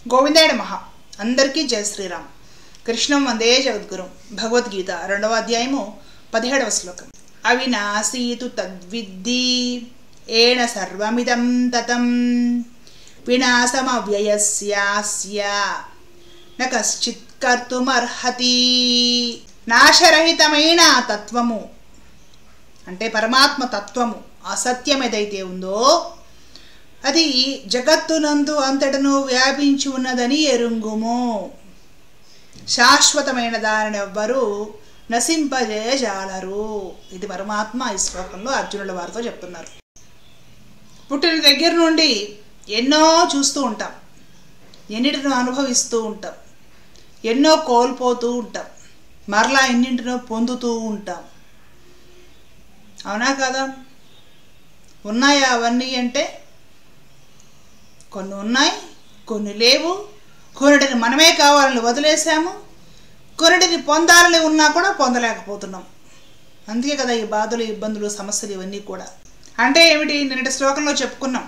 గోవిందాయ నమః. అందరికీ జయ శ్రీరామ్. కృష్ణం వందే జగద్గురు. భగవద్గీత 2వ అధ్యాయము 17వ శ్లోకం. అవినాశీతు తద్విద్ధి ఏన సర్వమిదం తతం వినాశమవ్యయస్యాస్య న కశ్చిత్ కర్తుమర్హతి. నాశరహితమైన తత్వము అంటే పరమాత్మ తత్వము, అసత్యం ఏదైతే ఉందో అది జగత్తునందు అంతటను వ్యాపించి ఉన్నదని ఎరుంగుము. శాశ్వతమైన దానిని ఎవ్వరూ నశింపజేయజాలరు. ఇది పరమాత్మ ఈ శ్లోకంలో అర్జునుల వారితో చెప్తున్నారు. పుట్టిన దగ్గర నుండి ఎన్నో చూస్తూ ఉంటాం, ఎన్నిటినో అనుభవిస్తూ ఉంటాం, ఎన్నో కోల్పోతూ ఉంటాం, మరలా ఎన్నింటినో పొందుతూ ఉంటాం. అవునా కదా? ఉన్నాయా అవన్నీ అంటే? కొన్ని ఉన్నాయి, కొన్ని లేవు. కొన్నిటిని మనమే కావాలని వదిలేసాము, కొన్నిటిని పొందాలని ఉన్నా కూడా పొందలేకపోతున్నాం. అందుకే కదా ఈ బాధలు, ఇబ్బందులు, సమస్యలు ఇవన్నీ కూడా. అంటే ఏమిటి? నిన్నటి శ్లోకంలో చెప్పుకున్నాం,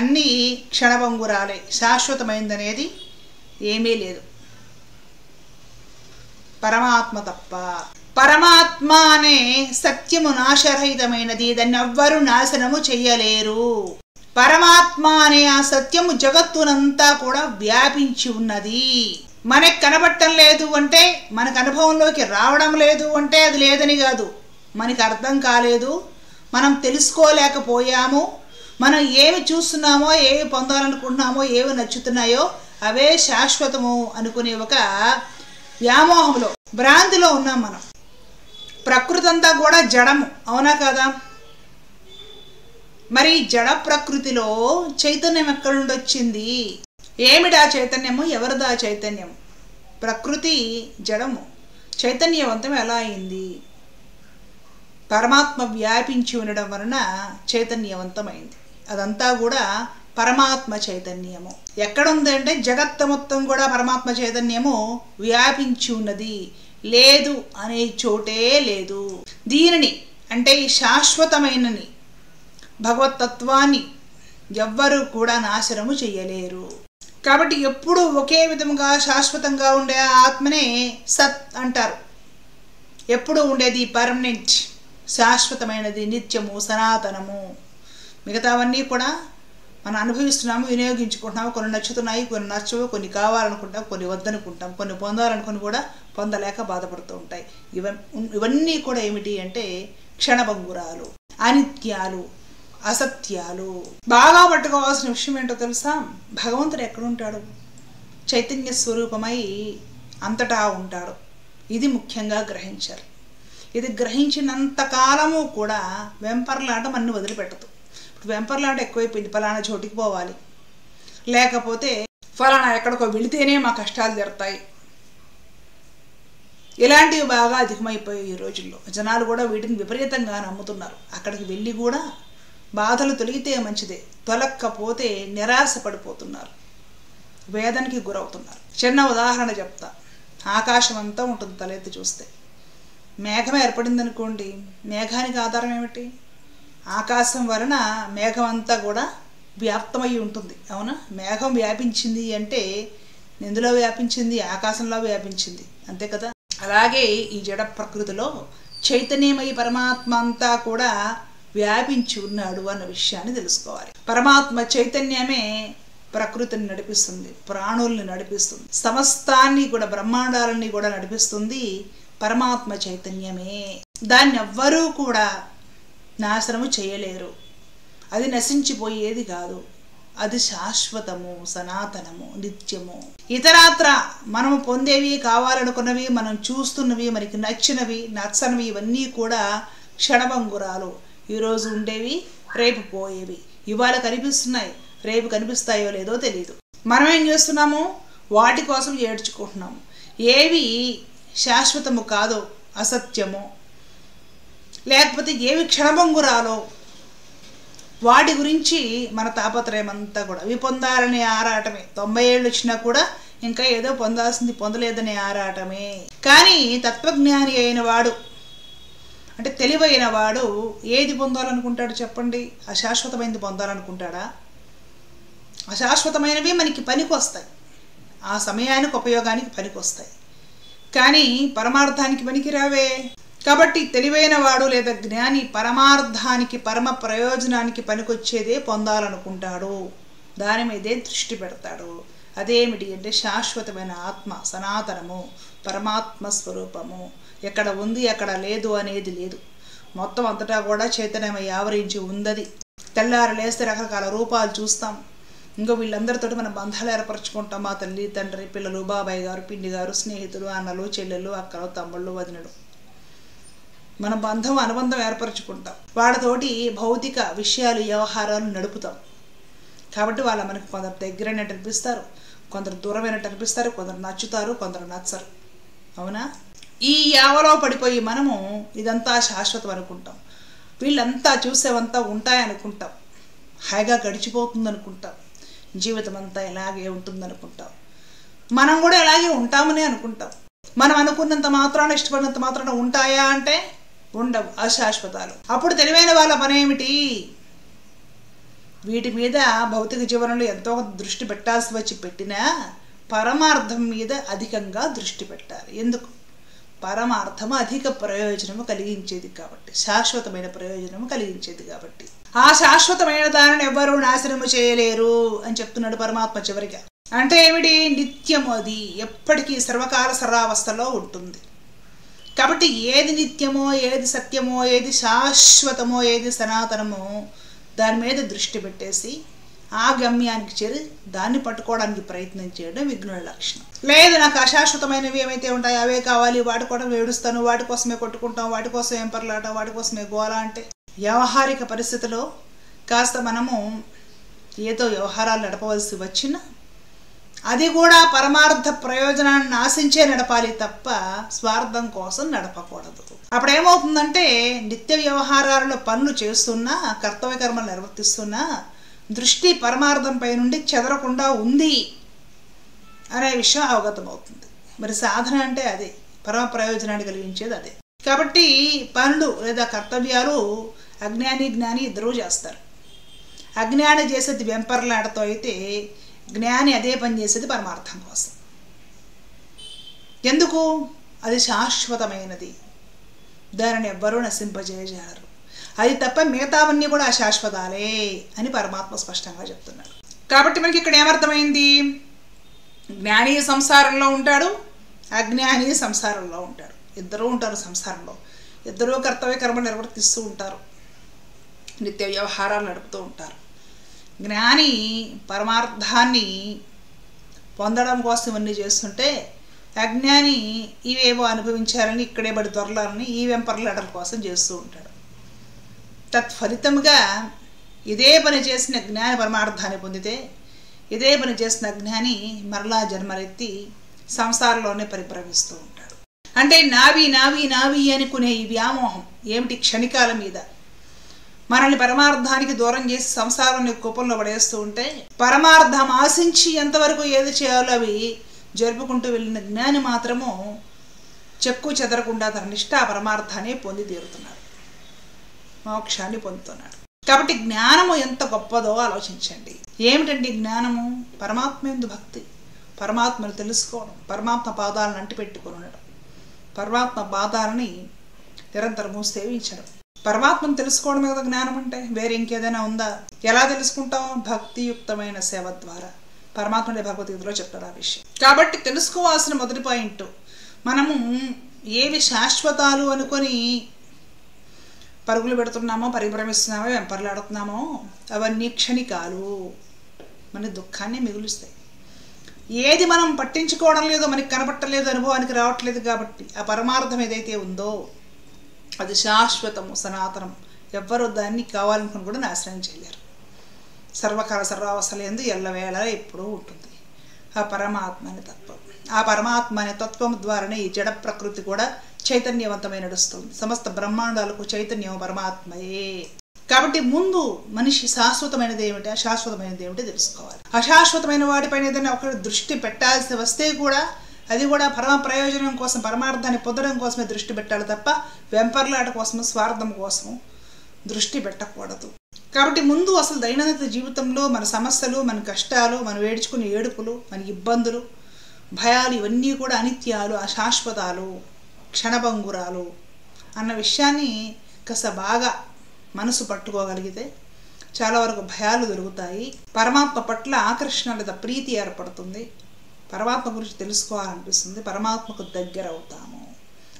అన్నీ క్షణభంగురాలే, శాశ్వతమైందనేది ఏమీ లేదు, పరమాత్మ తప్ప. పరమాత్మ అనే సత్యము నాశరహితమైనది, దాన్ని ఎవ్వరూ నాశనము చెయ్యలేరు. పరమాత్మ అనే ఆ సత్యము జగత్తునంతా కూడా వ్యాపించి ఉన్నది. మనకు కనబడటం లేదు అంటే, మనకు అనుభవంలోకి రావడం లేదు అంటే అది లేదని కాదు, మనకి అర్థం కాలేదు, మనం తెలుసుకోలేకపోయాము. మనం ఏమి చూస్తున్నామో, ఏమి పొందాలనుకుంటున్నామో, ఏమి నచ్చుతున్నాయో అవే శాశ్వతము అనుకునే ఒక వ్యామోహంలో, భ్రాంతిలో ఉన్నాం మనం. ప్రకృతి అంతా కూడా జడము, అవునా కదా? మరి జడ ప్రకృతిలో చైతన్యం ఎక్కడి నుండి వచ్చింది? ఏమిటా చైతన్యము? ఎవరిదా చైతన్యం? ప్రకృతి జడము, చైతన్యవంతం ఎలా అయింది? పరమాత్మ వ్యాపించి ఉండడం వలన చైతన్యవంతమైంది. అదంతా కూడా పరమాత్మ చైతన్యము. ఎక్కడుంది అంటే జగత్తు మొత్తం కూడా పరమాత్మ చైతన్యము వ్యాపించి ఉన్నది. లేదు అనే చోటే లేదు. దీనిని అంటే ఈ శాశ్వతమైనని భగవతత్వాన్ని ఎవ్వరూ కూడా నాశనము చెయ్యలేరు. కాబట్టి ఎప్పుడూ ఒకే విధముగా శాశ్వతంగా ఉండే ఆత్మనే సత్ అంటారు. ఎప్పుడూ ఉండేది పర్మనెంట్, శాశ్వతమైనది, నిత్యము, సనాతనము. మిగతావన్నీ కూడా మనం అనుభవిస్తున్నాము, వినియోగించుకుంటున్నాము. కొన్ని నచ్చుతున్నాయి, కొన్ని నచ్చవు, కొన్ని కావాలనుకుంటాం, కొన్ని వద్దనుకుంటాం, కొన్ని పొందాలనుకుని కూడా పొందలేక బాధపడుతూ ఉంటాయి. ఇవన్నీ కూడా ఏమిటి అంటే క్షణభంగురాలు, అనిత్యాలు, అసత్యాలు. బాగా పట్టుకోవాల్సిన విషయం ఏంటో తెలుసా? భగవంతుడు ఎక్కడుంటాడు? చైతన్య స్వరూపమై అంతటా ఉంటాడు. ఇది ముఖ్యంగా గ్రహించాలి. ఇది గ్రహించినంత కాలము కూడా వెంపర్లాట మన్ని వదిలిపెట్టదు. ఇప్పుడు వెంపర్లాట ఎక్కువైపోయింది. ఫలానా చోటికి పోవాలి, లేకపోతే ఫలానా ఎక్కడికో వెళితేనే మా కష్టాలు జరుగుతాయి. ఇలాంటివి బాగా అధికమైపోయాయి ఈ రోజుల్లో. జనాలు కూడా వీటిని విపరీతంగా నమ్ముతున్నారు. అక్కడికి వెళ్ళి కూడా బాధలు తొలగితే మంచిదే, తొలక్కపోతే నిరాశ పడిపోతున్నారు, వేదనకి గురవుతున్నారు. చిన్న ఉదాహరణ చెప్తా. ఆకాశం అంతా ఉంటుంది తలెత్తి చూస్తే. మేఘం ఏర్పడింది అనుకోండి, మేఘానికి ఆధారం ఏమిటి? ఆకాశం వలన మేఘం అంతా కూడా వ్యాప్తమై ఉంటుంది. అవునా? మేఘం వ్యాపించింది అంటే ఎందులో వ్యాపించింది? ఆకాశంలో వ్యాపించింది, అంతే కదా? అలాగే ఈ జడ ప్రకృతిలో చైతన్యమై పరమాత్మ అంతా కూడా వ్యాపించి ఉన్నాడు అన్న విషయాన్ని తెలుసుకోవాలి. పరమాత్మ చైతన్యమే ప్రకృతిని నడిపిస్తుంది, ప్రాణుల్ని నడిపిస్తుంది, సమస్తాన్ని కూడా, బ్రహ్మాండాలని కూడా నడిపిస్తుంది పరమాత్మ చైతన్యమే. దాన్ని ఎవ్వరూ కూడా నాశనము చేయలేరు. అది నశించిపోయేది కాదు. అది శాశ్వతము, సనాతనము, నిత్యము. ఇతరాత్ర మనము పొందేవి, కావాలనుకున్నవి, మనం చూస్తున్నవి, మనకి నచ్చినవి, నచ్చనివి ఇవన్నీ కూడా క్షణభంగురాలు. ఈరోజు ఉండేవి రేపు పోయేవి. ఇవాళ కనిపిస్తున్నాయి, రేపు కనిపిస్తాయో లేదో తెలియదు. మనం ఏం చేస్తున్నాము? వాటి కోసం ఏడ్చుకుంటున్నాము. ఏవి శాశ్వతము కాదో, అసత్యము, లేకపోతే ఏవి క్షణభంగురాలో వాటి గురించి మన తాపత్రయం అంతా కూడా. అవి పొందాలనే ఆరాటమే. 90 ఏళ్ళు వచ్చినా కూడా ఇంకా ఏదో పొందాల్సింది పొందలేదనే ఆరాటమే. కానీ తత్వజ్ఞాని అయిన వాడు, అంటే తెలివైన వాడు ఏది పొందాలనుకుంటాడు చెప్పండి? అశాశ్వతమైనది పొందాలనుకుంటాడా? అశాశ్వతమైనవి మనకి పనికి వస్తాయి. ఆ సమయానికి ఉపయోగానికి పనికొస్తాయి, కానీ పరమార్థానికి పనికిరావే. కాబట్టి తెలివైన వాడు లేదా జ్ఞాని పరమార్థానికి పరమ ప్రయోజనానికి పనికొచ్చేదే పొందాలనుకుంటాడు, దాని మీదే దృష్టి పెడతాడు. అదేమిటి అంటే శాశ్వతమైన ఆత్మ, సనాతనము, పరమాత్మ స్వరూపము. ఎక్కడ ఉంది ఎక్కడ లేదు అనేది లేదు, మొత్తం అంతటా కూడా చైతన్యం ఆవరించి ఉందది. తెల్లారు లేస్తే రకరకాల రూపాలు చూస్తాం, ఇంకో వీళ్ళందరితో మనం బంధాలు ఏర్పరచుకుంటాం. మా తల్లి, తండ్రి, పిల్లలు, బాబాయ్ గారు, పిన్ని గారు, స్నేహితులు, అన్నలు, చెల్లెళ్ళు, అక్కలు, తమ్ముళ్ళు, వదినలు, మన బంధం అనుబంధం ఏర్పరచుకుంటాం. వాళ్ళతోటి భౌతిక విషయాలు, వ్యవహారాలు నడుపుతాం. కాబట్టి వాళ్ళ మనకు కొందరు దగ్గరైనట్టు అనిపిస్తారు, కొందరు దూరమైనట్టు అనిపిస్తారు, కొందరు నచ్చుతారు, కొందరు నచ్చరు. అవునా? ఈ యావలో పడిపోయి మనము ఇదంతా శాశ్వతం అనుకుంటాం, వీళ్ళంతా చూసేవంతా ఉంటాయనుకుంటాం, హాయిగా గడిచిపోతుంది అనుకుంటాం, జీవితం అంతా ఇలాగే ఉంటుందనుకుంటాం. మనం కూడా ఇలాగే ఉంటామని అనుకుంటాం. మనం అనుకున్నంత మాత్రాన, ఇష్టపడినంత మాత్రాన ఉంటాయా అంటే ఉండవు, అశాశ్వతాలు. అప్పుడు తెలివైన వాళ్ళ పని ఏమిటి? వీటి మీద భౌతిక జీవనంలో ఎంతో దృష్టి పెట్టాల్సి వచ్చి పెట్టినా పరమార్థం మీద అధికంగా దృష్టి పెట్టాలి. ఎందుకు? పరమార్థము అధిక ప్రయోజనము కలిగించేది కాబట్టి, శాశ్వతమైన ప్రయోజనము కలిగించేది కాబట్టి. ఆ శాశ్వతమైన దానిని ఎవ్వరూ నాశనము చేయలేరు అని చెప్తున్నాడు పరమాత్మ చివరిగా. అంటే ఏమిటి? నిత్యము, అది ఎప్పటికీ సర్వకాల సర్వావస్థలో ఉంటుంది. కాబట్టి ఏది నిత్యమో, ఏది సత్యమో, ఏది శాశ్వతమో, ఏది సనాతనమో దాని మీద దృష్టి పెట్టేసి ఆ గమ్యానికి చేరి దాన్ని పట్టుకోవడానికి ప్రయత్నం చేయడం విఘ్నుల లక్షణం. లేదు, నాకు అశాశ్వతమైనవి ఏమైతే ఉంటాయో అవే కావాలి, వాటి కోసం ఏడుస్తాను, వాటి కోసమే కొట్టుకుంటాం, వాటి కోసం ఏం పర్లాట, వాటి కోసమే గోల అంటే వ్యవహారిక పరిస్థితిలో కాస్త మనము ఏదో వ్యవహారాలు నడపవలసి వచ్చినా అది కూడా పరమార్థ ప్రయోజనాన్ని ఆశించే నడపాలి తప్ప స్వార్థం కోసం నడపకూడదు. అప్పుడేమవుతుందంటే నిత్య వ్యవహారాలలో పనులు చేస్తున్నా, కర్తవ్య కర్మలు నిర్వర్తిస్తున్నా దృష్టి పరమార్థంపై నుండి చెదరకుండా ఉంది అనే విషయం అవగతమవుతుంది. మరి సాధన అంటే అదే, పరమ ప్రయోజనాన్ని కలిగించేది అదే. కాబట్టి పనులు లేదా కర్తవ్యాలు అజ్ఞాని, జ్ఞాని ఇద్దరూ చేస్తారు. అజ్ఞాని చేసేది వెంపర్లాటతో అయితే జ్ఞాని అదే పని చేసేది పరమార్థం కోసం. ఎందుకు? అది శాశ్వతమైనది, దానిని ఎవ్వరూ నశింపజేయజారు. అది తప్ప మిగతావన్నీ కూడా అశాశ్వతాలే అని పరమాత్మ స్పష్టంగా చెప్తున్నాడు. కాబట్టి మనకి ఇక్కడ ఏమర్థమైంది? జ్ఞాని సంసారంలో ఉంటాడు, అజ్ఞాని సంసారంలో ఉంటాడు. ఇద్దరూ ఉంటారు సంసారంలో, ఇద్దరూ కర్తవ్య కర్మ నిర్వర్తిస్తూ ఉంటారు, నిత్య వ్యవహారాలు నడుపుతూ ఉంటారు. జ్ఞాని పరమార్థాన్ని పొందడం కోసం ఇవన్నీ చేస్తుంటే అజ్ఞాని ఇవేవో అనుభవించాలని, ఇక్కడే బడి దొరలాలని ఈ వెంపర్లాటల కోసం చేస్తూ ఉంటాడు. తత్ఫలితంగా ఇదే పని చేసిన జ్ఞాని పరమార్థాన్ని పొందితే, ఇదే పని చేసిన అజ్ఞాని మరలా జన్మరెత్తి సంసారంలోనే పరిభ్రమిస్తూ ఉంటాడు. అంటే నావి నావి నావి అనుకునే ఈ వ్యామోహం ఏమిటి? క్షణికాల మీద మనల్ని పరమార్థానికి దూరం చేసి సంసారాన్ని కుప్పంలో పడేస్తూ ఉంటే, పరమార్థం ఆశించి ఎంతవరకు ఏది చేయాలో అవి జరుపుకుంటూ వెళ్ళిన జ్ఞాని మాత్రము చెక్కు చెదరకుండా తన నిష్ఠా పరమార్థాన్ని పొంది తీరుతున్నాడు, మోక్షాన్ని పొందుతున్నాడు. కాబట్టి జ్ఞానము ఎంత గొప్పదో ఆలోచించండి. ఏమిటండి జ్ఞానము? పరమాత్మ యందు భక్తి, పరమాత్మను తెలుసుకోవడం, పరమాత్మ పాదాలను అంటిపెట్టుకుని ఉండడం, పరమాత్మ పాదాలని నిరంతరము సేవించడం. పరమాత్మను తెలుసుకోవడమే కదా జ్ఞానం అంటే, వేరే ఇంకేదైనా ఉందా? ఎలా తెలుసుకుంటాం? భక్తియుక్తమైన సేవ ద్వారా. పరమాత్మనే భగవద్గీతలో చెప్తారు ఆ విషయం. కాబట్టి తెలుసుకోవాల్సిన మొదటి పాయింట్, మనము ఏవి శాశ్వతాలు అనుకొని పరుగులు పెడుతున్నామో, పరిభ్రమిస్తున్నామో, వెంపర్లాడుతున్నామో అవన్నీ క్షణికాలు, మన దుఃఖాన్ని మిగులుస్తాయి. ఏది మనం పట్టించుకోవడం లేదో, మనకి కనపట్టలేదు, అనుభవానికి రావట్లేదు కాబట్టి ఆ పరమార్థం ఏదైతే ఉందో అది శాశ్వతము, సనాతనం. ఎవ్వరూ దాన్ని కావాలనుకుని కూడా నాశనం చేయలేరు. సర్వకాల సర్వావస్థలందు ఎల్లవేళ ఎప్పుడూ ఉంటుంది ఆ పరమాత్మ అనే తత్వం. ఆ పరమాత్మ అనే తత్వం ద్వారానే ఈ జడ ప్రకృతి కూడా చైతన్యవంతమై నడుస్తుంది. సమస్త బ్రహ్మాండాలకు చైతన్యం పరమాత్మయే. కాబట్టి ముందు మనిషి శాశ్వతమైనది ఏమిటి, అశాశ్వతమైనది ఏమిటి తెలుసుకోవాలి. అశాశ్వతమైన వాటిపైన ఏదైనా ఒక దృష్టి పెట్టాల్సి వస్తే కూడా అది కూడా పరమ ప్రయోజనం కోసం, పరమార్థాన్ని పొందడం కోసమే దృష్టి పెట్టాలి తప్ప వెంపర్లాట కోసము, స్వార్థం కోసము దృష్టి పెట్టకూడదు. కాబట్టి ముందు అసలు దైనందిన జీవితంలో మన సమస్యలు, మన కష్టాలు, మనం ఏడ్చుకునే ఏడుపులు, మన ఇబ్బందులు, భయాలు ఇవన్నీ కూడా అనిత్యాలు, అశాశ్వతాలు, క్షణభంగురాలు అన్న విషయాన్ని కాస్త బాగా మనసు పట్టుకోగలిగితే చాలా వరకు భయాలు దొరుకుతాయి. పరమాత్మ పట్ల ఆకర్షణ లేదా ప్రీతి ఏర్పడుతుంది. పరమాత్మ గురించి తెలుసుకోవాలనిపిస్తుంది. పరమాత్మకు దగ్గర అవుతాము.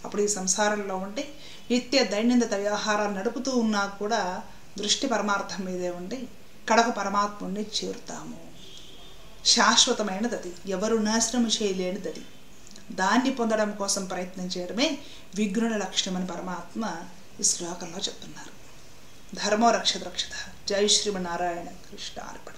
అప్పుడు ఈ సంసారంలో ఉండి నిత్య దైనందిత వ్యవహారాలు నడుపుతూ ఉన్నా కూడా దృష్టి పరమార్థం మీదే ఉండి కడకు పరమాత్ముడిని చేరుతాము. శాశ్వతమైనది అది, ఎవరు నాశనం చేయలేనిది అది. దాన్ని పొందడం కోసం ప్రయత్నం చేయడమే విఘ్నుల లక్షణమని పరమాత్మ ఈ శ్లోకంలో చెప్తున్నారు. ధర్మో రక్షత రక్షత. జై శ్రీమన్నారాయణ. కృష్ణ అర్పణ.